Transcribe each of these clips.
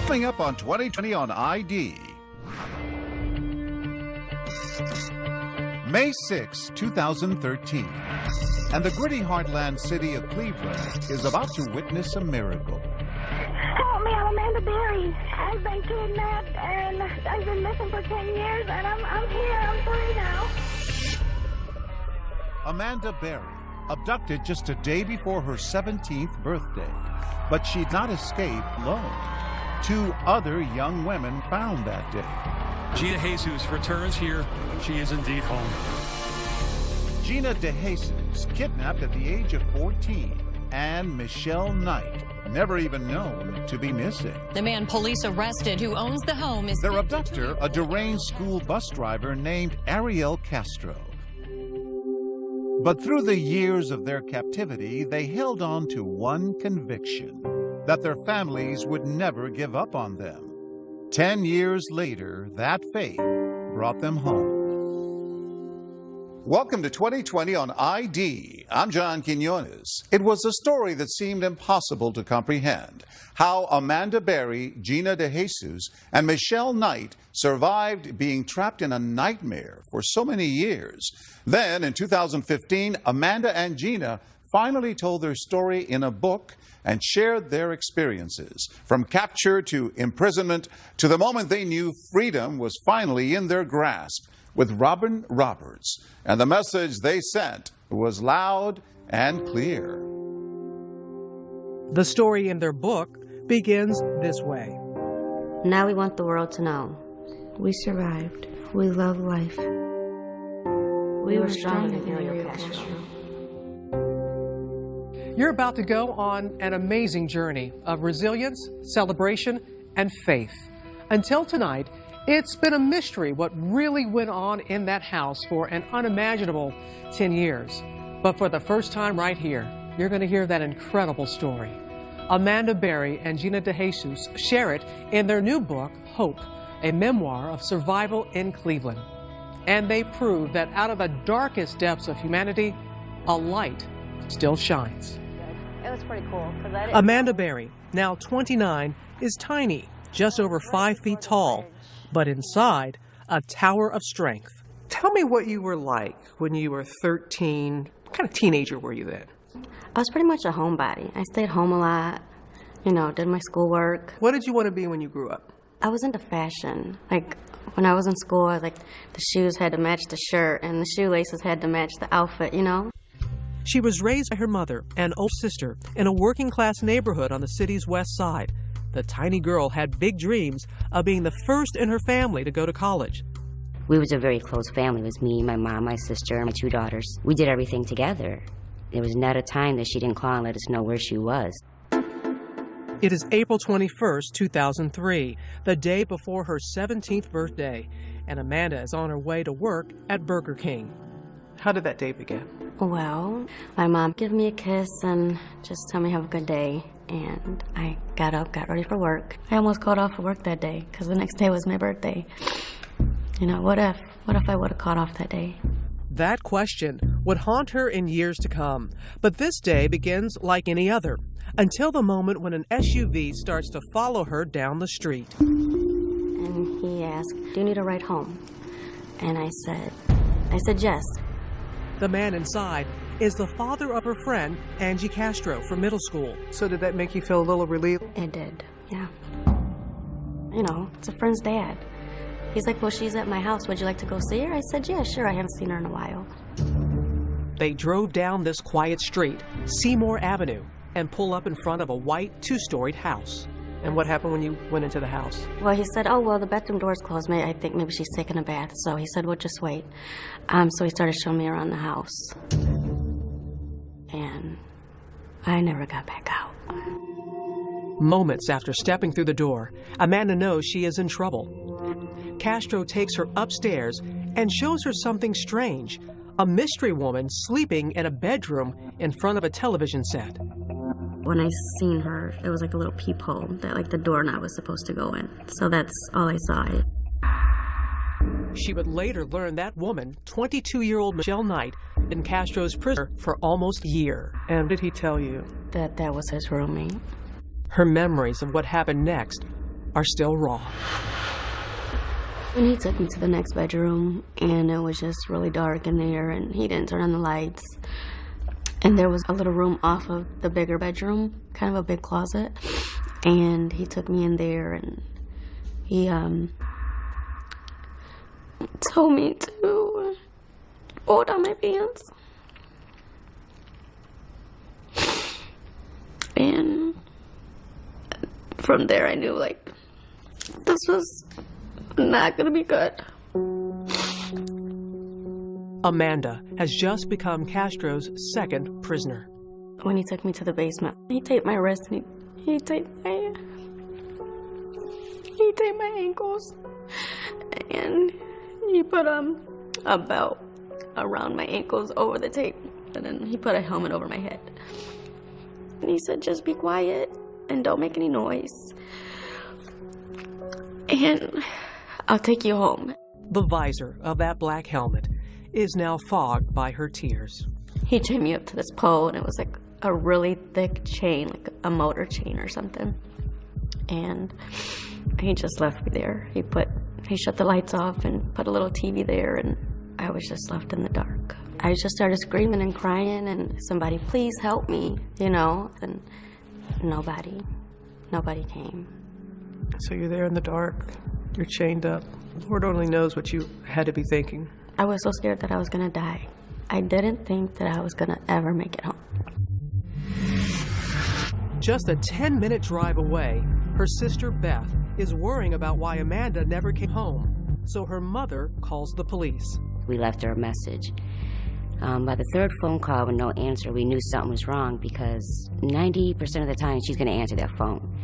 Coming up on 2020 on ID. May 6, 2013. And the gritty heartland city of Cleveland is about to witness a miracle. Help me, I'm Amanda Berry. I've been kidnapped and I've been missing for 10 years and I'm here, I'm free now. Amanda Berry, abducted just a day before her 17th birthday. But she'd not escaped alone. 2 other young women found that day. Gina Jesus returns here. She is indeed home. Gina DeJesus, kidnapped at the age of 14, and Michelle Knight, never even known to be missing. The man police arrested who owns the home is... Their abductor, a deranged school bus driver named Ariel Castro. But through the years of their captivity, they held on to one conviction, that their families would never give up on them. 10 years later, that fate brought them home. Welcome to 2020 on ID. I'm John Quinones. It was a story that seemed impossible to comprehend. How Amanda Berry, Gina DeJesus, and Michelle Knight survived being trapped in a nightmare for so many years. Then, in 2015, Amanda and Gina finally told their story in a book and shared their experiences, from capture to imprisonment to the moment they knew freedom was finally in their grasp, with Robin Roberts. And the message they sent was loud and clear. The story in their book begins this way. Now we want the world to know. We survived. We love life. We were stronger than Ariel Castro. You're about to go on an amazing journey of resilience, celebration, and faith. Until tonight, it's been a mystery what really went on in that house for an unimaginable 10 years. But for the first time right here, you're going to hear that incredible story. Amanda Berry and Gina DeJesus share it in their new book, Hope, a memoir of survival in Cleveland. And they prove that out of the darkest depths of humanity, a light still shines. It was pretty cool. Amanda Berry, now 29, is tiny, just over 5 feet tall, but inside, a tower of strength. Tell me what you were like when you were 13. What kind of teenager were you then? I was pretty much a homebody. I stayed home a lot, did my schoolwork. What did you want to be when you grew up? I was into fashion. Like, when I was in school, the shoes had to match the shirt and the shoelaces had to match the outfit, She was raised by her mother and older sister in a working-class neighborhood on the city's west side. The tiny girl had big dreams of being the first in her family to go to college. We was a very close family. It was me, my mom, my sister, and my 2 daughters. We did everything together. There was not a time that she didn't call and let us know where she was. It is April 21st, 2003, the day before her 17th birthday, and Amanda is on her way to work at Burger King. How did that day begin? Well, my mom gave me a kiss and just told me have a good day. And I got up, got ready for work. I almost called off for work that day because the next day was my birthday. What if I would have called off that day? That question would haunt her in years to come. But this day begins like any other, until the moment when an SUV starts to follow her down the street. And he asked, "Do you need a ride home?" And I said, yes. The man inside is the father of her friend, Angie Castro, from middle school. So did that make you feel a little relieved? It did, yeah. It's a friend's dad. He's like, "Well, she's at my house. Would you like to go see her?" I said, "Yeah, sure. I haven't seen her in a while." They drove down this quiet street, Seymour Avenue, and pull up in front of a white 2-storied house. And what happened when you went into the house? Well, he said, "Oh, well, the bedroom door's closed. I think maybe she's taking a bath." So he said, "Well, just wait." So he started showing me around the house. And I never got back out. Moments after stepping through the door, Amanda knows she is in trouble. Castro takes her upstairs and shows her something strange, a mystery woman sleeping in a bedroom in front of a television set. When I seen her, it was like a little peephole that the doorknob was supposed to go in. So that's all I saw. She would later learn that woman, 22-year-old Michelle Knight, in Castro's prison for almost a year. And did he tell you? That was his roommate. Her memories of what happened next are still raw. And he took me to the next bedroom, and it was just really dark in there, and he didn't turn on the lights. And there was a little room off of the bigger bedroom, kind of a big closet. And he took me in there, and he told me to pull down my pants. And from there I knew, like, this was not gonna be good. Amanda has just become Castro's second prisoner. When he took me to the basement, he taped my wrist and he taped my ankles, and he put a belt around my ankles over the tape, and then he put a helmet over my head. And he said, just be quiet and don't make any noise, and I'll take you home. The visor of that black helmet is now fogged by her tears. He chained me up to this pole, and it was like a really thick chain, like a motor chain or something. And he just left me there. He shut the lights off and put a little TV there, and I was just left in the dark. I just started screaming and crying, and somebody, please help me, you know, and nobody came. So you're there in the dark, you're chained up. Lord only knows what you had to be thinking. I was so scared that I was gonna die. I didn't think that I was gonna ever make it home. Just a 10-minute drive away, her sister Beth is worrying about why Amanda never came home. So her mother calls the police. We left her a message. By the third phone call with no answer, we knew something was wrong because 90% of the time she's going to answer that phone.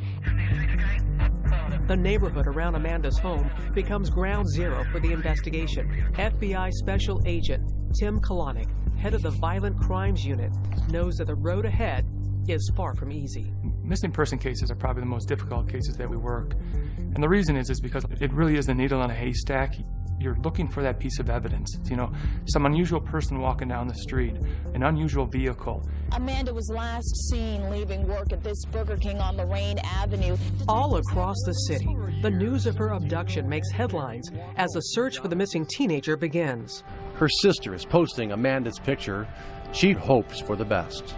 The neighborhood around Amanda's home becomes ground zero for the investigation. FBI Special Agent Tim Kalanick, head of the Violent Crimes Unit, knows that the road ahead is far from easy. Missing person cases are probably the most difficult cases that we work. And the reason is because it really is the needle on a haystack. You're looking for that piece of evidence. You know, some unusual person walking down the street, an unusual vehicle. Amanda was last seen leaving work at this Burger King on Lorraine Avenue. All across the city, the news of her abduction makes headlines as the search for the missing teenager begins. Her sister is posting Amanda's picture. She hopes for the best.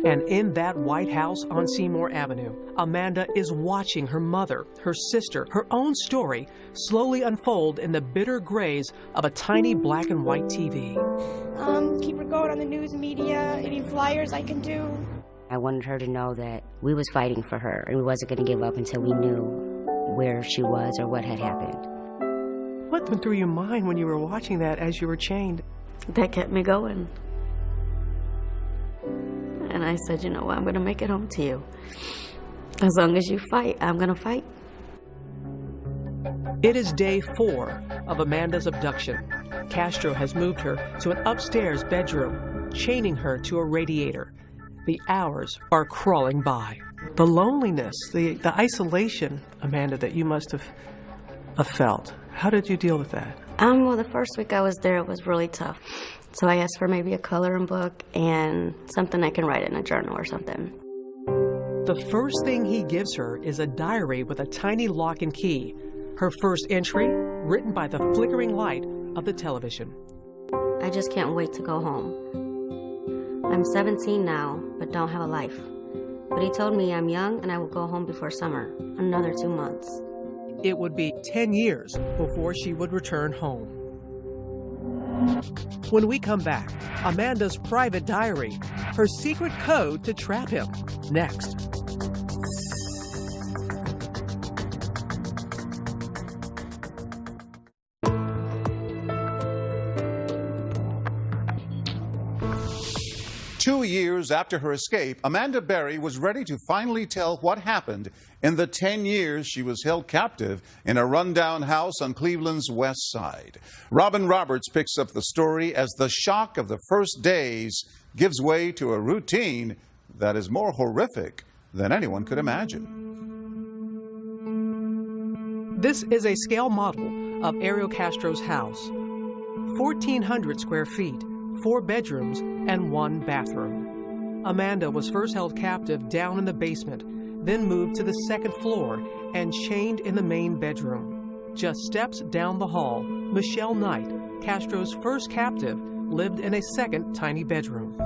And in that White House on Seymour Avenue, Amanda is watching her mother, her sister, her own story slowly unfold in the bitter grays of a tiny black and white TV. Keep her going on the news media, any flyers I can do. I wanted her to know that we was fighting for her and we wasn't going to give up until we knew where she was or what had happened. What went through your mind when you were watching that as you were chained? That kept me going. And I said, you know what, I'm going to make it home to you. As long as you fight, I'm going to fight. It is day 4 of Amanda's abduction. Castro has moved her to an upstairs bedroom, chaining her to a radiator. The hours are crawling by. The loneliness, the isolation, Amanda, that you must have felt. How did you deal with that? Well, the first week I was there, it was really tough. So I asked for maybe a coloring book and something I can write in a journal or something. The first thing he gives her is a diary with a tiny lock and key. Her first entry, written by the flickering light of the television. I just can't wait to go home. I'm 17 now, but don't have a life. But he told me I'm young and I will go home before summer, another 2 months. It would be 10 years before she would return home. When we come back, Amanda's private diary, her secret code to trap him, next. Two years after her escape, Amanda Berry was ready to finally tell what happened in the 10 years she was held captive in a rundown house on Cleveland's west side. Robin Roberts picks up the story as the shock of the first days gives way to a routine that is more horrific than anyone could imagine. This is a scale model of Ariel Castro's house. 1,400 square feet, 4 bedrooms, and 1 bathroom. Amanda was first held captive down in the basement, then moved to the second floor and chained in the main bedroom. Just steps down the hall, Michelle Knight, Castro's first captive, lived in a second tiny bedroom.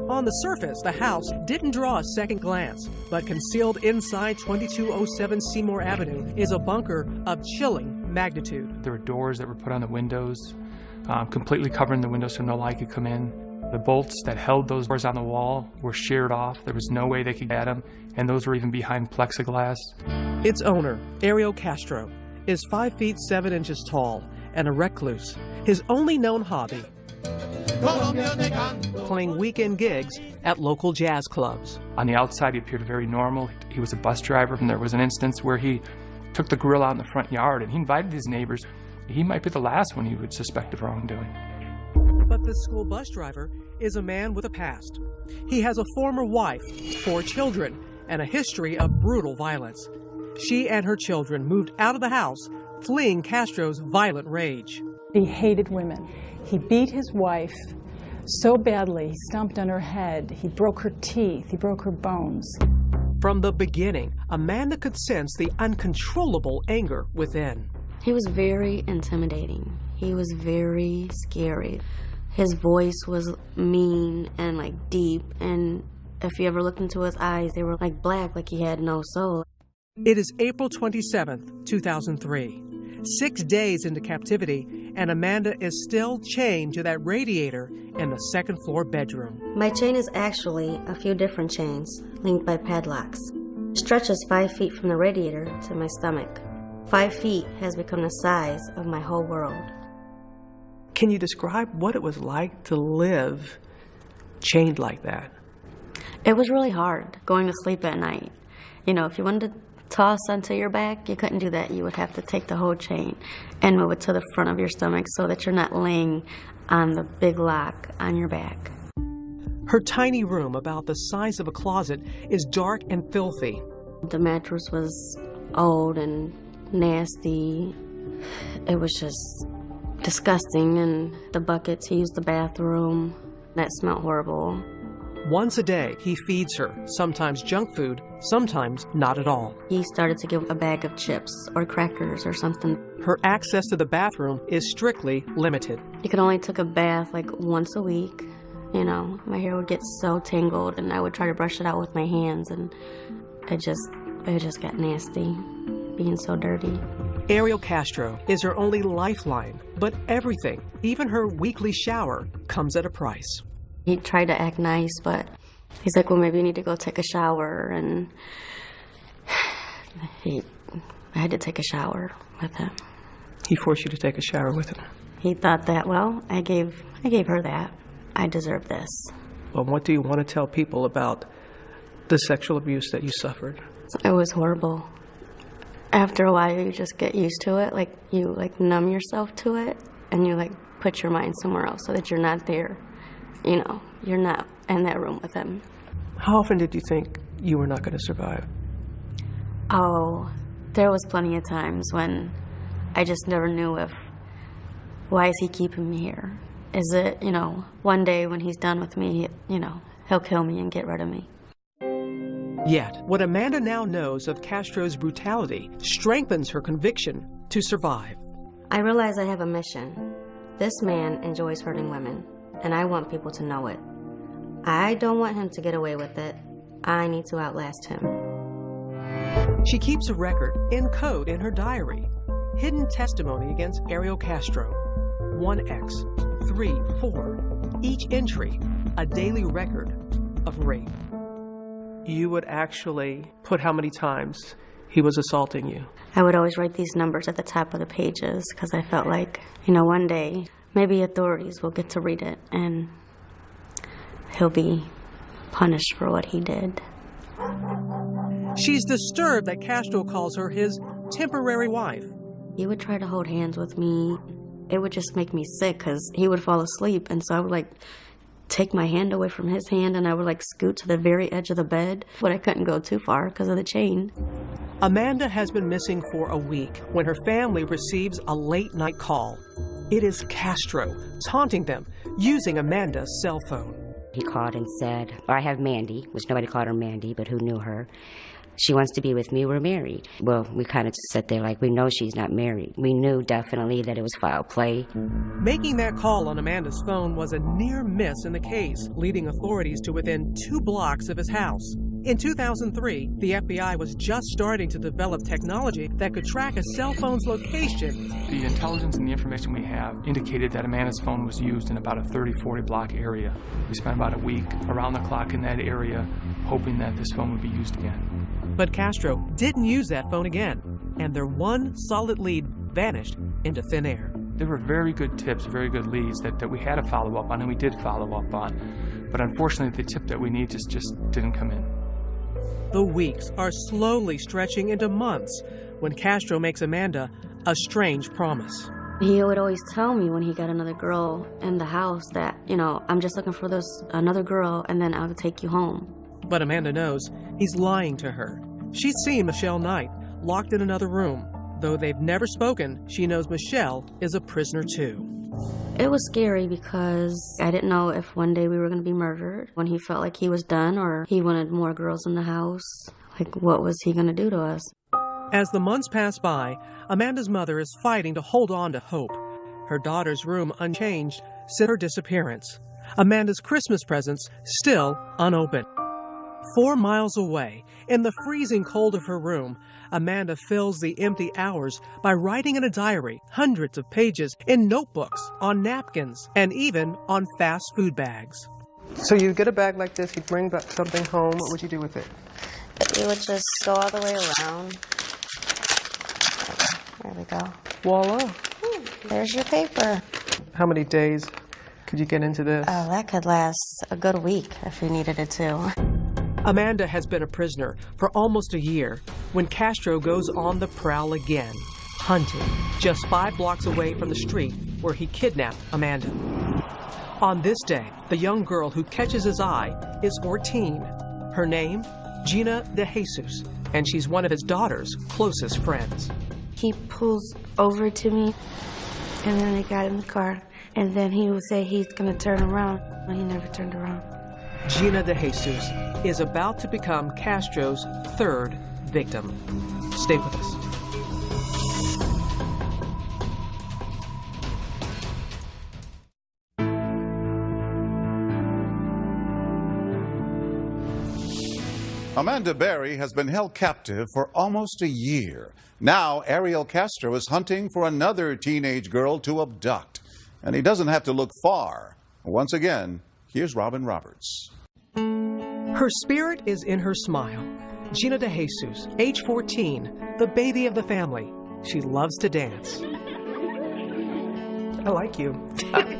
On the surface, the house didn't draw a second glance, but concealed inside 2207 Seymour Avenue is a bunker of chilling magnitude. There were doors that were put on the windows, completely covering the windows so no light could come in. The bolts that held those doors on the wall were sheared off. There was no way they could get them, and those were even behind plexiglass. Its owner, Ariel Castro, is 5 feet 7 inches tall and a recluse. His only known hobby, playing weekend gigs at local jazz clubs. On the outside, he appeared very normal. He was a bus driver, and there was an instance where he took the grill out in the front yard, and he invited his neighbors. He might be the last one you would suspect of wrongdoing. But this school bus driver is a man with a past. He has a former wife, 4 children, and a history of brutal violence. She and her children moved out of the house, fleeing Castro's violent rage. He hated women. He beat his wife so badly, he stomped on her head, he broke her teeth, he broke her bones. From the beginning, Amanda could sense the uncontrollable anger within. He was very intimidating. He was very scary. His voice was mean and like deep, and if you ever looked into his eyes, they were like black, like he had no soul. It is April 27th, 2003. 6 days into captivity, and Amanda is still chained to that radiator in the second floor bedroom. My chain is actually a few different chains linked by padlocks. It stretches 5 feet from the radiator to my stomach. 5 feet has become the size of my whole world. Can you describe what it was like to live chained like that? It was really hard going to sleep at night. You know, if you wanted to toss onto your back, you couldn't do that. You would have to take the whole chain and move it to the front of your stomach so that you're not laying on the big lock on your back. Her tiny room, about the size of a closet, is dark and filthy. The mattress was old and nasty. It was just disgusting, and the buckets, he used the bathroom, that smelled horrible. Once a day, he feeds her, sometimes junk food, sometimes not at all. He started to give a bag of chips or crackers or something. Her access to the bathroom is strictly limited. He could only take a bath like once a week. You know, my hair would get so tangled, and I would try to brush it out with my hands, and it just got nasty, being so dirty. Ariel Castro is her only lifeline, but everything, even her weekly shower, comes at a price. He tried to act nice, but he's like, well, maybe you need to go take a shower, and I had to take a shower with him. He forced you to take a shower with him? He thought that, well, I gave her that. I deserve this. Well, what do you want to tell people about the sexual abuse that you suffered? It was horrible. After a while, you just get used to it. Like, you numb yourself to it, and you put your mind somewhere else so that you're not there. You know, you're not in that room with him. How often did you think you were not going to survive? Oh, there was plenty of times when I just never knew why is he keeping me here? Is it, one day when he's done with me, he'll kill me and get rid of me. Yet, what Amanda now knows of Castro's brutality strengthens her conviction to survive. I realize I have a mission. This man enjoys hurting women, and I want people to know it. I don't want him to get away with it. I need to outlast him. She keeps a record in code in her diary. Hidden testimony against Ariel Castro. 1X, 3, 4. Each entry, a daily record of rape. You would actually put how many times he was assaulting you? I would always write these numbers at the top of the pages because I felt like, one day maybe authorities will get to read it and he'll be punished for what he did. She's disturbed that Castro calls her his temporary wife. He would try to hold hands with me. It would just make me sick because he would fall asleep, and so I would take my hand away from his hand, and I would scoot to the very edge of the bed, but I couldn't go too far because of the chain. Amanda has been missing for a week when her family receives a late-night call. It is Castro taunting them using Amanda's cell phone. He called and said, or I have Mandy, which nobody called her Mandy, but who knew her. She wants to be with me. We're married. Well, we kind of just sat there like we know she's not married. We knew definitely that it was foul play. Making that call on Amanda's phone was a near miss in the case, leading authorities to within 2 blocks of his house. In 2003, the FBI was just starting to develop technology that could track a cell phone's location. The intelligence and the information we have indicated that Amanda's phone was used in about a 30-40 block area. We spent about a week around the clock in that area hoping that this phone would be used again. But Castro didn't use that phone again, and their one solid lead vanished into thin air. There were very good tips, very good leads that we had to follow up on, and we did follow up on. But unfortunately, the tip that we need just didn't come in. The weeks are slowly stretching into months when Castro makes Amanda a strange promise. He would always tell me when he got another girl in the house that, I'm just looking for another girl and then I'll take you home. But Amanda knows he's lying to her. She's seen Michelle Knight locked in another room. Though they've never spoken, she knows Michelle is a prisoner too. It was scary because I didn't know if one day we were going to be murdered, when he felt like he was done or he wanted more girls in the house. Like, what was he going to do to us? As the months pass by, Amanda's mother is fighting to hold on to hope. Her daughter's room unchanged since her disappearance. Amanda's Christmas presents still unopened. 4 miles away, in the freezing cold of her room, Amanda fills the empty hours by writing in a diary, hundreds of pages, in notebooks, on napkins, and even on fast food bags. So you get a bag like this, you bring back something home, what would you do with it? You would just go all the way around. There we go. Voila. There's your paper. How many days could you get into this? Oh, that could last a good week if you needed it to. Amanda has been a prisoner for almost a year when Castro goes on the prowl again, hunting just 5 blocks away from the street where he kidnapped Amanda. On this day, the young girl who catches his eye is 14. Her name, Gina DeJesus, and she's one of his daughter's closest friends. He pulls over to me, and then I got in the car, and then he would say he's going to turn around, but he never turned around. Gina DeJesus is about to become Castro's 3rd victim. Stay with us. Amanda Berry has been held captive for almost a year. Now, Ariel Castro is hunting for another teenage girl to abduct. And he doesn't have to look far. Once again, here's Robin Roberts. Her spirit is in her smile. Gina DeJesus, age 14, the baby of the family. She loves to dance. I like you.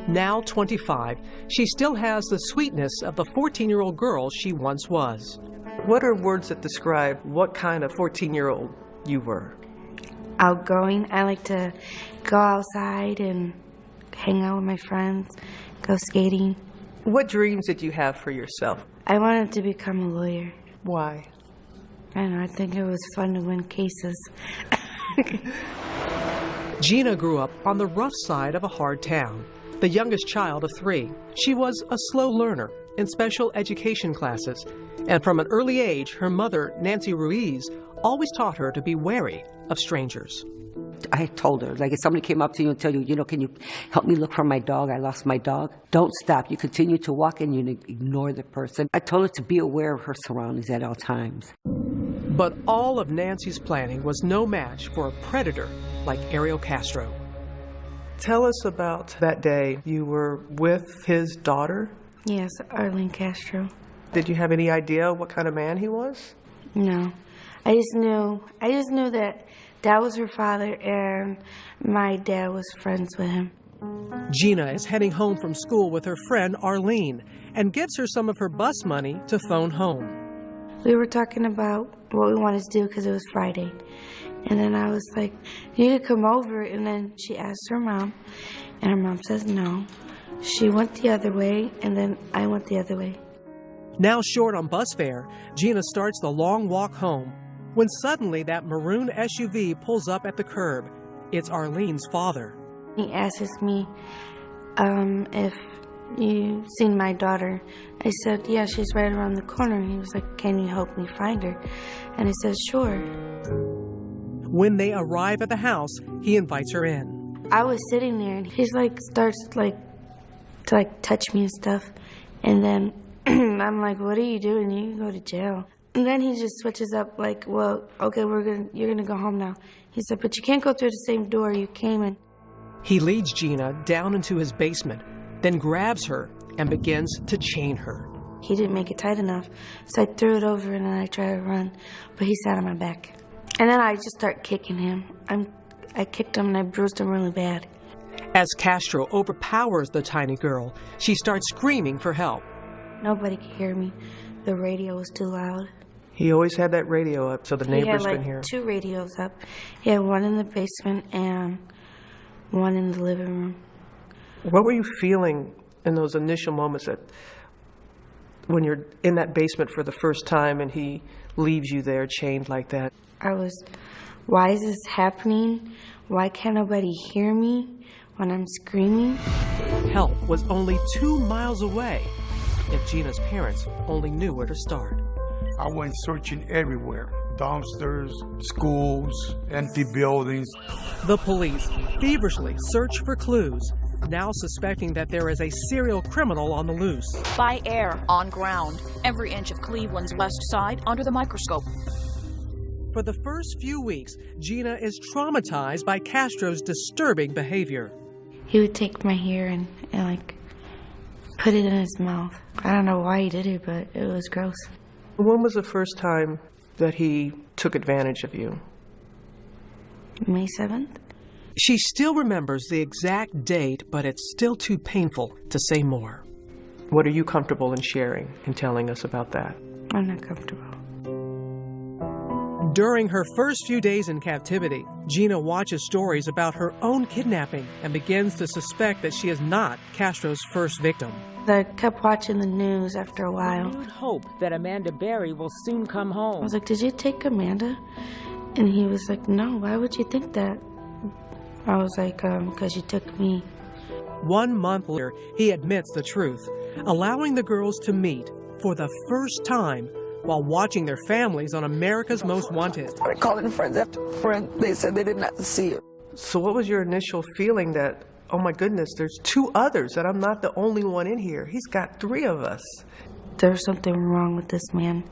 Now 25, she still has the sweetness of the 14-year-old girl she once was. What are words that describe what kind of 14-year-old you were? Outgoing. I like to go outside and hang out with my friends, go skating. What dreams did you have for yourself? I wanted to become a lawyer. Why? I don't know, I think it was fun to win cases. Gina grew up on the rough side of a hard town. The youngest child of 3, she was a slow learner in special education classes. And from an early age, her mother, Nancy Ruiz, always taught her to be wary of strangers. I told her, like, if somebody came up to you and tell you, can you help me look for my dog? I lost my dog. Don't stop. You continue to walk and you ignore the person. I told her to be aware of her surroundings at all times. But all of Nancy's planning was no match for a predator like Ariel Castro. Tell us about that day you were with his daughter. Yes, Arlene Castro. Did you have any idea what kind of man he was? No. I just knew that was her father and my dad was friends with him. Gina is heading home from school with her friend Arlene and gives her some of her bus money to phone home. We were talking about what we wanted to do because it was Friday. And then I was like, you could come over. And then she asked her mom, and her mom says no. She went the other way, and then I went the other way. Now short on bus fare, Gina starts the long walk home when suddenly that maroon SUV pulls up at the curb. It's Arlene's father. He asks me if you seen my daughter? I said, yeah, she's right around the corner. And he was like, can you help me find her? And I said, sure. When they arrive at the house, he invites her in. I was sitting there, and he's like, starts to touch me and stuff. And then I'm like, what are you doing? You can go to jail. And then he just switches up like, well, okay, you're gonna go home now. He said, but you can't go through the same door you came in. He leads Gina down into his basement, then grabs her and begins to chain her. He didn't make it tight enough, so I threw it over and then I tried to run, but he sat on my back. And then I just start kicking him. I kicked him and I bruised him really bad. As Castro overpowers the tiny girl, she starts screaming for help. Nobody could hear me. The radio was too loud. He always had that radio up so the neighbors can hear. He had 2 radios up. He had one in the basement and one in the living room. What were you feeling in those initial moments that when you're in that basement for the first time and he leaves you there chained like that? I was, why is this happening? Why can't nobody hear me when I'm screaming? Help was only 2 miles away if Gina's parents only knew where to start. I went searching everywhere. Dumpsters, schools, empty buildings. The police feverishly search for clues, now suspecting that there is a serial criminal on the loose. By air, on ground, every inch of Cleveland's west side under the microscope. For the first few weeks, Gina is traumatized by Castro's disturbing behavior. He would take my hair and put it in his mouth. I don't know why he did it, but it was gross. When was the first time that he took advantage of you? May 7th. She still remembers the exact date, but it's still too painful to say more. What are you comfortable in sharing and telling us about that? I'm not comfortable. During her first few days in captivity, Gina watches stories about her own kidnapping and begins to suspect that she is not Castro's first victim. I kept watching the news after a while. Renewed hope that Amanda Berry will soon come home. I was like, did you take Amanda? And he was like, no, why would you think that? I was like, because you took me. 1 month later, he admits the truth, allowing the girls to meet for the first time while watching their families on America's Most Wanted. I called in friends after friends. They said they didn't have to see her. So what was your initial feeling that, oh my goodness, there's 2 others, that I'm not the only one in here? He's got 3 of us. There's something wrong with this man.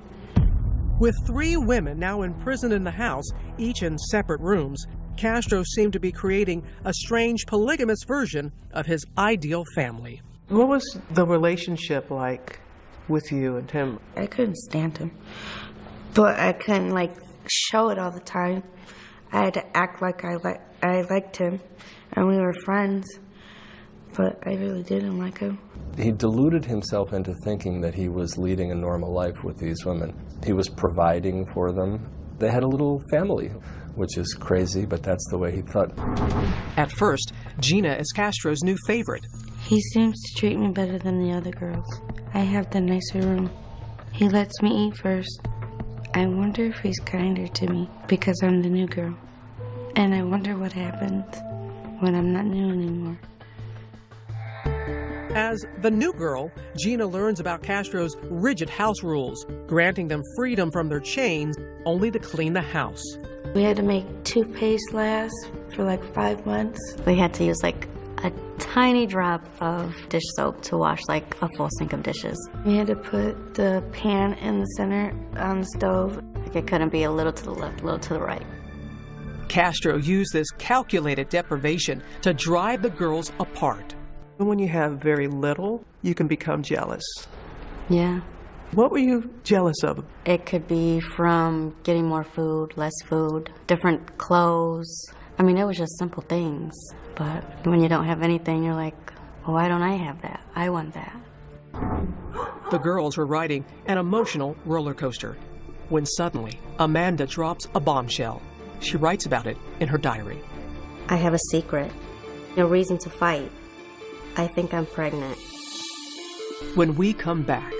With 3 women now imprisoned in the house, each in separate rooms, Castro seemed to be creating a strange polygamous version of his ideal family. What was the relationship like with you and him? I couldn't stand him, but I couldn't show it all the time. I had to act like I liked him, and we were friends, but I really didn't like him. He deluded himself into thinking that he was leading a normal life with these women. He was providing for them. They had a little family, which is crazy, but that's the way he thought. At first, Gina is Castro's new favorite. He seems to treat me better than the other girls. I have the nicer room. He lets me eat first. I wonder if he's kinder to me because I'm the new girl. And I wonder what happens when I'm not new anymore. As the new girl, Gina learns about Castro's rigid house rules, granting them freedom from their chains only to clean the house. We had to make toothpaste last for 5 months. We had to use a tiny drop of dish soap to wash a full sink of dishes. We had to put the pan in the center on the stove. It couldn't be a little to the left, a little to the right. Castro used this calculated deprivation to drive the girls apart. When you have very little, you can become jealous. Yeah. What were you jealous of? It could be from getting more food, less food, different clothes. I mean, it was just simple things. But when you don't have anything, you're like, well, why don't I have that? I want that. The girls were riding an emotional roller coaster when suddenly Amanda drops a bombshell. She writes about it in her diary. I have a secret. No reason to fight. I think I'm pregnant. When we come back.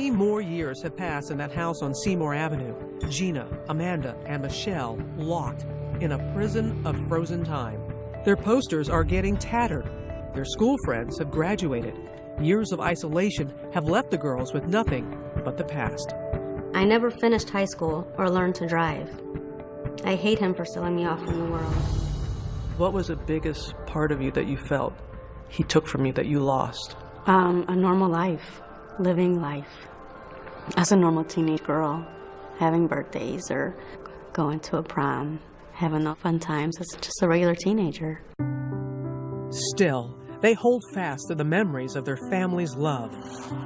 3 more years have passed in that house on Seymour Avenue. Gina, Amanda, and Michelle locked in a prison of frozen time. Their posters are getting tattered. Their school friends have graduated. Years of isolation have left the girls with nothing but the past. I never finished high school or learned to drive. I hate him for selling me off from the world. What was the biggest part of you that you felt he took from you that you lost? A normal life, living life. As a normal teenage girl, having birthdays or going to a prom, having the fun times as just a regular teenager. Still, they hold fast to the memories of their family's love.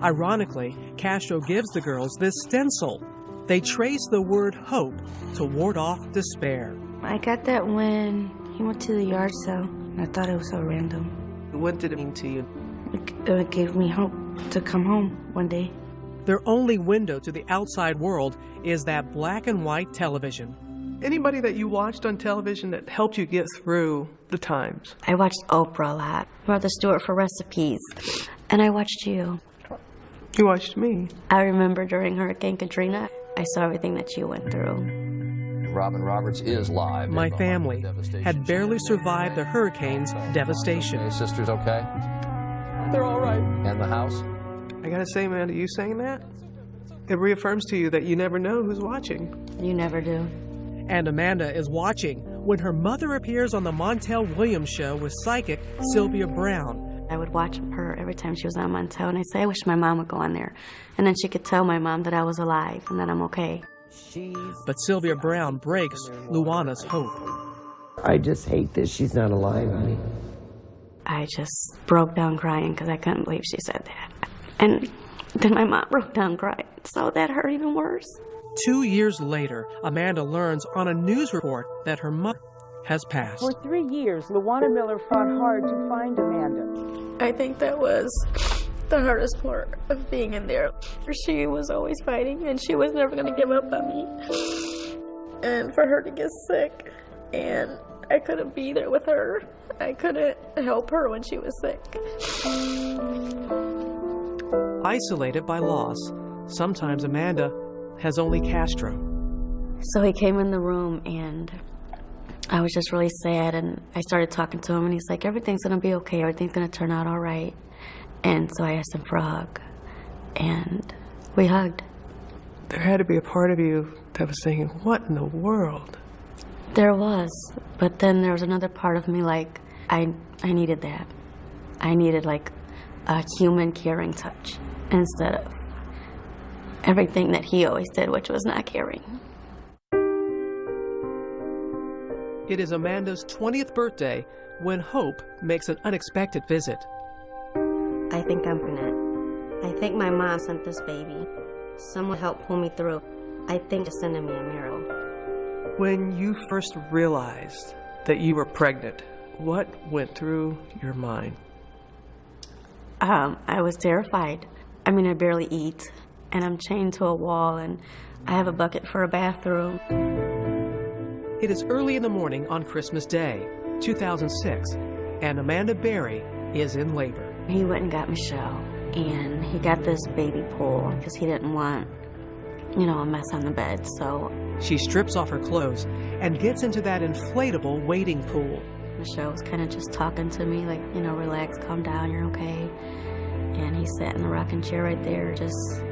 Ironically, Castro gives the girls this stencil. They trace the word hope to ward off despair. I got that when he went to the yard sale. I thought it was so random. What did it mean to you? It gave me hope to come home one day. Their only window to the outside world is that black and white television. Anybody that you watched on television that helped you get through the times? I watched Oprah a lot, Martha Stewart for recipes, and I watched you. You watched me? I remember during Hurricane Katrina, I saw everything that you went through. Robin Roberts is live. My family had barely survived the hurricane's devastation. Hey, sister's okay? They're all right. And the house? I gotta say, Amanda, you saying that? It reaffirms to you that you never know who's watching. You never do. And Amanda is watching when her mother appears on the Montel Williams show with psychic Sylvia Brown. I would watch her every time she was on Montel, and I'd say, I wish my mom would go on there. And then she could tell my mom that I was alive and that I'm okay. But Sylvia Brown breaks Luana's hope. I just hate that she's not alive, honey. I just broke down crying because I couldn't believe she said that. And then my mom broke down crying, so that hurt even worse. 2 years later, Amanda learns on a news report that her mother has passed. For 3 years, Luana Miller fought hard to find Amanda. I think that was the hardest part of being in there. She was always fighting, and she was never going to give up on me. And for her to get sick, and I couldn't be there with her. I couldn't help her when she was sick. Isolated by loss, sometimes Amanda has only Castro. So he came in the room, and I was just really sad, and I started talking to him, and he's like, everything's going to be okay, everything's going to turn out all right. And so I asked him for a hug, and we hugged. There had to be a part of you that was thinking, what in the world? There was, but then there was another part of me like, I needed that. I needed like a human caring touch instead of everything that he always did, which was not caring. It is Amanda's 20th birthday when Hope makes an unexpected visit. I think I'm pregnant. I think my mom sent this baby. Someone helped pull me through. I think just sending me a miracle. When you first realized that you were pregnant, what went through your mind? I was terrified. I mean, I barely eat, and I'm chained to a wall, and I have a bucket for a bathroom. It is early in the morning on Christmas Day, 2006, and Amanda Berry is in labor. He went and got Michelle, and he got this baby pool because he didn't want, a mess on the bed, so. She strips off her clothes and gets into that inflatable wading pool. Michelle was kind of just talking to me, like, relax, calm down, you're okay. And he sat in the rocking chair right there, just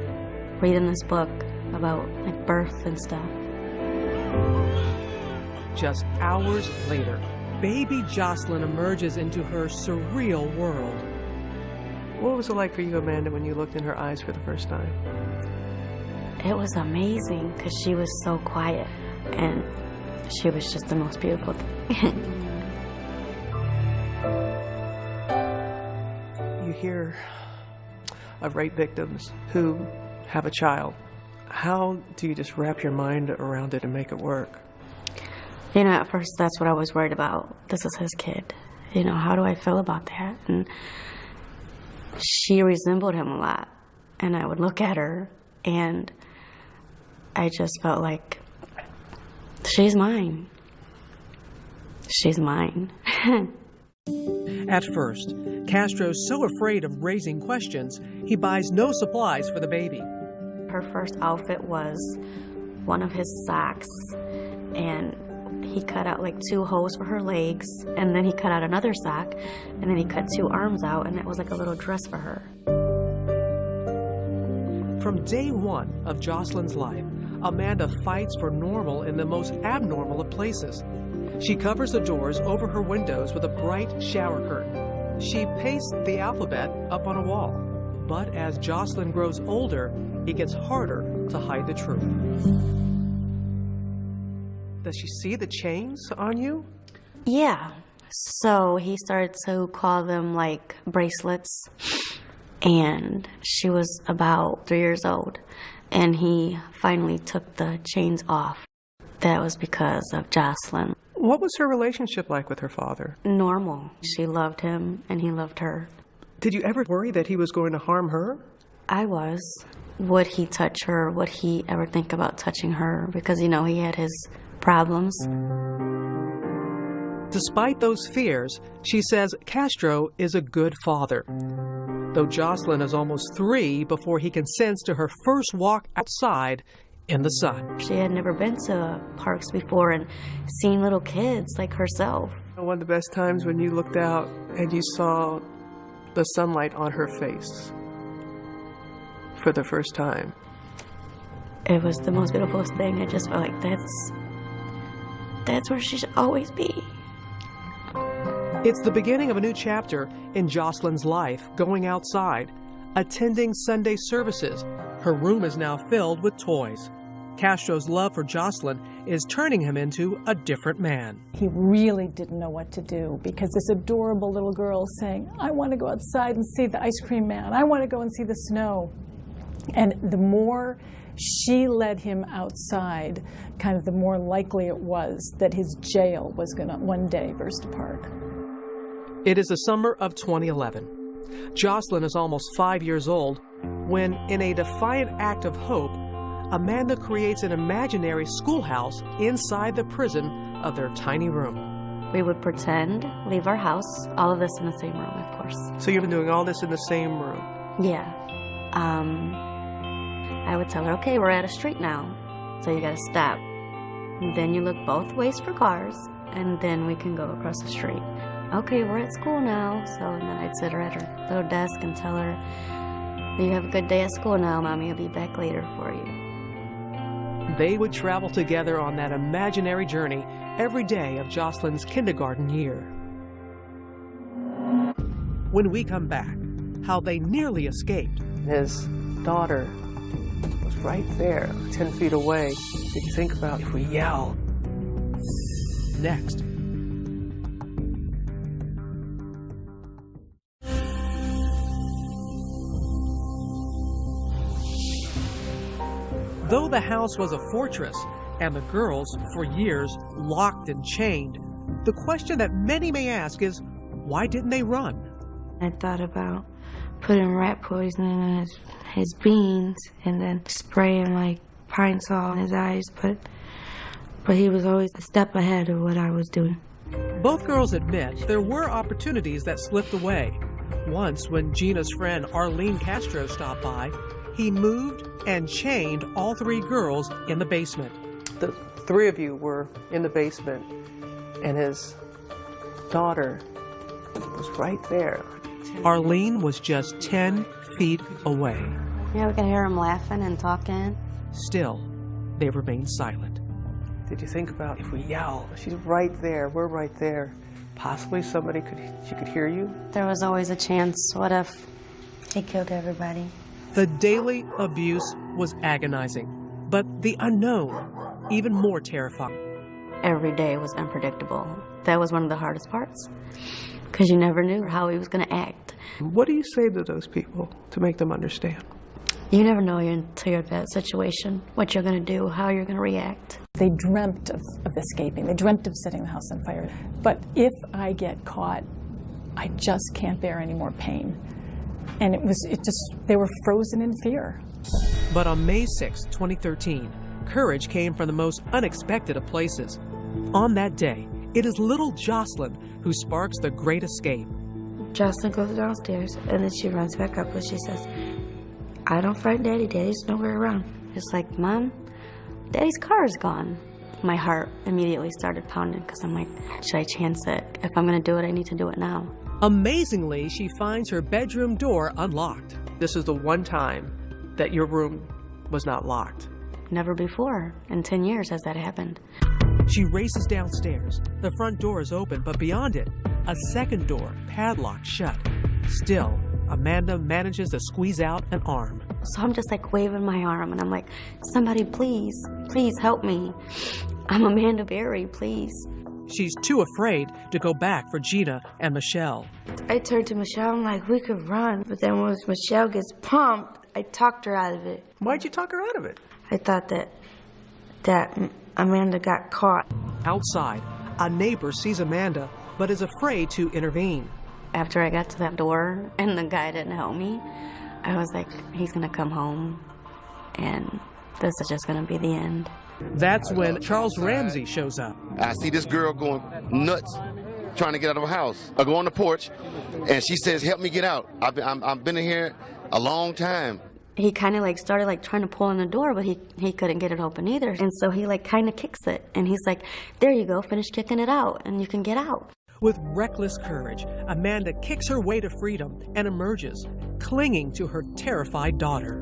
reading this book about, like, birth and stuff. Just hours later, baby Jocelyn emerges into her surreal world. What was it like for you, Amanda, when you looked in her eyes for the first time? It was amazing because she was so quiet, and she was just the most beautiful thing. You hear of rape victims who have a child. How do you just wrap your mind around it and make it work? At first that's what I was worried about. This is his kid. How do I feel about that? And she resembled him a lot. And I would look at her, and I just felt like, she's mine. She's mine. At first, Castro's so afraid of raising questions, he buys no supplies for the baby. Her first outfit was one of his socks, and he cut out like 2 holes for her legs, and then he cut out another sock, and then he cut 2 arms out, and that was like a little dress for her. From day one of Jocelyn's life, Amanda fights for normal in the most abnormal of places. She covers the doors over her windows with a bright shower curtain. She pastes the alphabet up on a wall. But as Jocelyn grows older, it gets harder to hide the truth. Does she see the chains on you? Yeah. So he started to call them like bracelets. And she was about 3 years old. And he finally took the chains off. That was because of Jocelyn. What was her relationship like with her father? Normal. She loved him and he loved her. Did you ever worry that he was going to harm her? I was. Would he touch her? Would he ever think about touching her? Because, you know, he had his problems. Despite those fears, she says Castro is a good father. Though Jocelyn is almost 3 before he consents to her first walk outside in the sun. She had never been to parks before and seen little kids like herself. One of the best times when you looked out and you saw the sunlight on her face for the first time. It was the most beautiful thing. I just felt like that's where she should always be. It's the beginning of a new chapter in Jocelyn's life, going outside, attending Sunday services. Her room is now filled with toys. Castro's love for Jocelyn is turning him into a different man. He really didn't know what to do because this adorable little girl saying, I want to go outside and see the ice cream man. I want to go and see the snow. And the more she led him outside, kind of the more likely it was that his jail was going to one day burst apart. It is the summer of 2011. Jocelyn is almost 5 years old when, in a defiant act of hope, Amanda creates an imaginary schoolhouse inside the prison of their tiny room. We would pretend, leave our house, all of this in the same room, of course. So you've been doing all this in the same room? Yeah. I would tell her, okay, we're at a street now, so you gotta stop. And then you look both ways for cars, and then we can go across the street. Okay, we're at school now, so and then I'd sit her at her little desk and tell her, you have a good day at school now, Mommy will be back later for you. They would travel together on that imaginary journey every day of Jocelyn's kindergarten year. When we come back, how they nearly escaped. His daughter was right there, 10 feet away. Did you think about if we yelled? Next. Though the house was a fortress and the girls, for years, locked and chained, the question that many may ask is, why didn't they run? I thought about putting rat poison in his beans and then spraying like pine sol in his eyes, but he was always a step ahead of what I was doing. Both girls admit there were opportunities that slipped away. Once, when Gina's friend Arlene Castro stopped by, he moved and chained all 3 girls in the basement. The 3 of you were in the basement, and his daughter was right there. Arlene was just 10 feet away. Yeah, we can hear him laughing and talking. Still, they remained silent. Did you think about if we yell, she's right there, we're right there, possibly she could hear you? There was always a chance. What if he killed everybody? The daily abuse was agonizing, but the unknown, even more terrifying. Every day was unpredictable. That was one of the hardest parts, because you never knew how he was going to act. What do you say to those people to make them understand? You never know until you're in that situation, what you're going to do, how you're going to react. They dreamt of escaping. They dreamt of setting the house on fire. But if I get caught, I just can't bear any more pain. And they were frozen in fear. But on May 6, 2013, courage came from the most unexpected of places. On that day, it is little Jocelyn who sparks the great escape. Jocelyn goes downstairs, and then she runs back up, and she says, I don't find Daddy. Daddy's nowhere around. It's like, Mom, Daddy's car is gone. My heart immediately started pounding because I'm like, should I chance it? If I'm going to do it, I need to do it now. Amazingly, she finds her bedroom door unlocked. This is the one time that your room was not locked. Never before in 10 years has that happened. She races downstairs. The front door is open, but beyond it, a second door padlocked shut. Still, Amanda manages to squeeze out an arm. So I'm just like waving my arm and I'm like, somebody please, please help me. I'm Amanda Berry, please. She's too afraid to go back for Gina and Michelle. I turned to Michelle, I'm like, we could run. But then once Michelle gets pumped, I talked her out of it. Why'd you talk her out of it? I thought that Amanda got caught. Outside, a neighbor sees Amanda, but is afraid to intervene. After I got to that door and the guy didn't help me, I was like, he's gonna come home and this is just gonna be the end. That's when Charles Ramsey shows up. I see this girl going nuts, trying to get out of her house. I go on the porch, and she says, help me get out. I've been in here a long time. He kind of like started like trying to pull on the door, but he couldn't get it open either. And so he like kind of kicks it. And he's like, there you go, finish kicking it out, and you can get out. With reckless courage, Amanda kicks her way to freedom and emerges, clinging to her terrified daughter.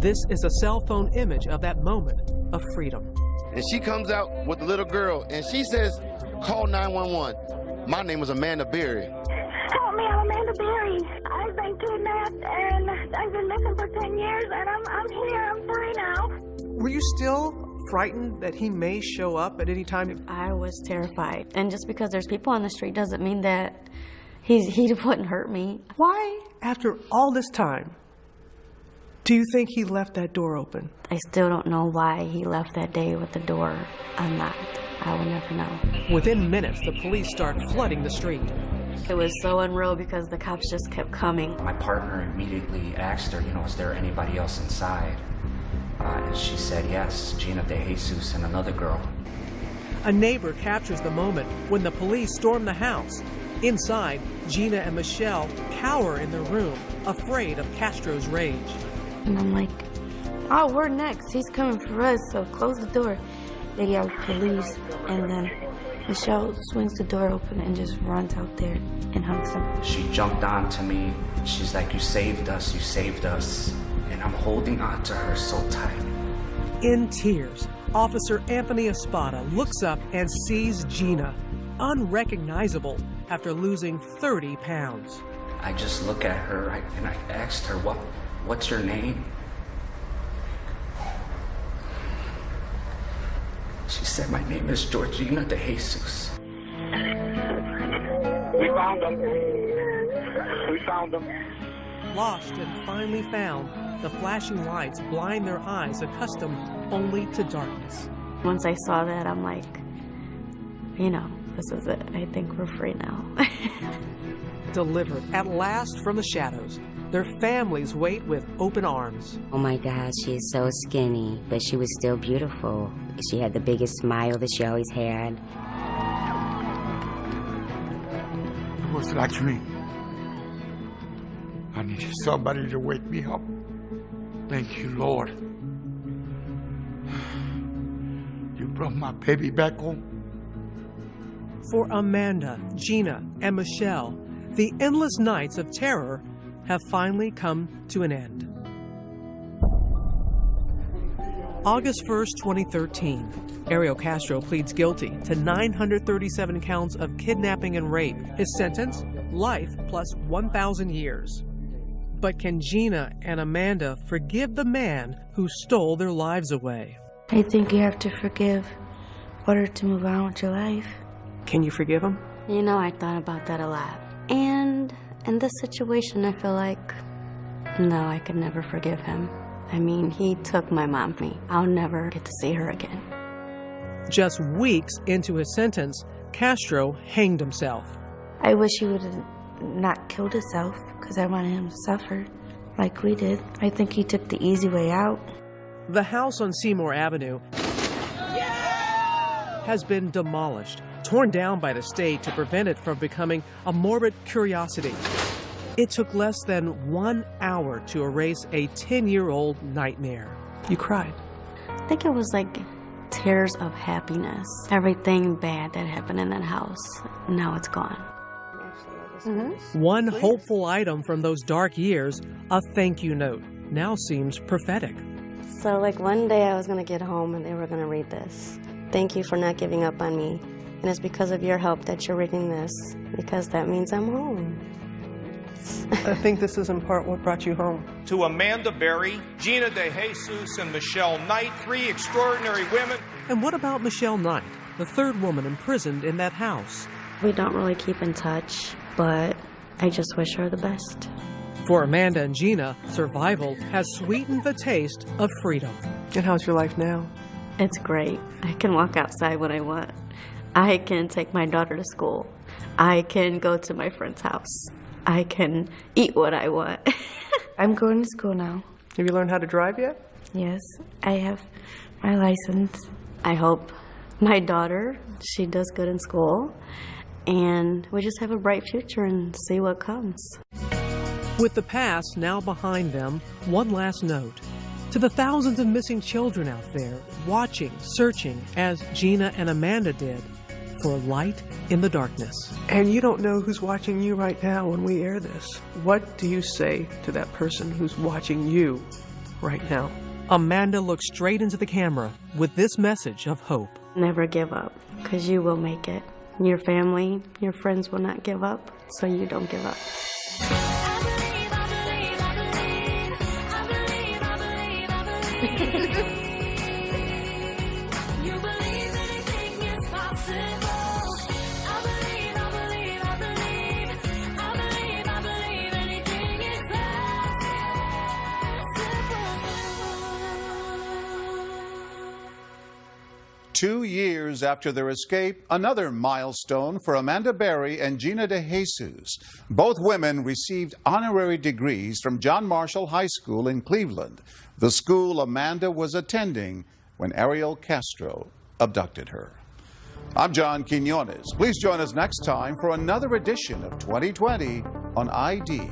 This is a cell phone image of that moment of freedom. And she comes out with the little girl, and she says, call 911. My name is Amanda Berry. Help me, I'm Amanda Berry. I've been kidnapped and I've been missing for 10 years and I'm here, I'm free now. Were you still frightened that he may show up at any time? I was terrified. And just because there's people on the street doesn't mean that he wouldn't hurt me. Why, after all this time, do you think he left that door open? I still don't know why he left that day with the door unlocked. I will never know. Within minutes, the police start flooding the street. It was so unreal because the cops just kept coming. My partner immediately asked her, is there anybody else inside? And she said yes, Gina DeJesus and another girl. A neighbor captures the moment when the police storm the house. Inside, Gina and Michelle cower in their room, afraid of Castro's rage. And I'm like, oh, we're next. He's coming for us, so close the door. They yell police, and then Michelle swings the door open and just runs out there and hugs him. She jumped onto me. She's like, you saved us, you saved us. And I'm holding on to her so tight. In tears, Officer Anthony Espada looks up and sees Gina, unrecognizable after losing 30 pounds. I just look at her and I asked her, what's your name? She said, my name is Georgina DeJesus. We found them. We found them. Lost and finally found, the flashing lights blind their eyes accustomed only to darkness. Once I saw that, I'm like, this is it. I think we're free now. Delivered at last from the shadows, their families wait with open arms. Oh my God, she's so skinny, but she was still beautiful. She had the biggest smile that she always had. It was like a dream. I needed somebody to wake me up. Thank you, Lord. You brought my baby back home. For Amanda, Gina, and Michelle, the endless nights of terror have finally come to an end. August 1st, 2013, Ariel Castro pleads guilty to 937 counts of kidnapping and rape. His sentence, life plus 1,000 years. But can Gina and Amanda forgive the man who stole their lives away? I think you have to forgive in order to move on with your life. Can you forgive him? I thought about that a lot. And in this situation, I feel like, no, I could never forgive him. I mean, he took my mom from me. I'll never get to see her again. Just weeks into his sentence, Castro hanged himself. I wish he would have not killed himself because I wanted him to suffer like we did. I think he took the easy way out. The house on Seymour Avenue has been demolished, torn down by the state to prevent it from becoming a morbid curiosity. It took less than 1 hour to erase a 10-year-old nightmare. You cried. I think it was like tears of happiness. Everything bad that happened in that house, now it's gone. One hopeful item from those dark years, a thank you note, now seems prophetic. So like one day I was going to get home and they were going to read this. Thank you for not giving up on me. And it's because of your help that you're reading this, because that means I'm home. I think this is in part what brought you home. To Amanda Berry, Gina DeJesus, and Michelle Knight, 3 extraordinary women. And what about Michelle Knight, the third woman imprisoned in that house? We don't really keep in touch, but I just wish her the best. For Amanda and Gina, survival has sweetened the taste of freedom. And how's your life now? It's great. I can walk outside when I want. I can take my daughter to school. I can go to my friend's house. I can eat what I want. I'm going to school now. Have you learned how to drive yet? Yes, I have my license. I hope my daughter, she does good in school, and we just have a bright future and see what comes. With the past now behind them, one last note. To the thousands of missing children out there, watching, searching, as Gina and Amanda did, for light in the darkness. And you don't know who's watching you right now when we air this. What do you say to that person who's watching you right now? Amanda looked straight into the camera with this message of hope. Never give up, because you will make it. Your family, your friends will not give up, so you don't give up. Two years after their escape, another milestone for Amanda Berry and Gina DeJesus. Both women received honorary degrees from John Marshall High School in Cleveland, the school Amanda was attending when Ariel Castro abducted her. I'm John Quinones. Please join us next time for another edition of 2020 on ID.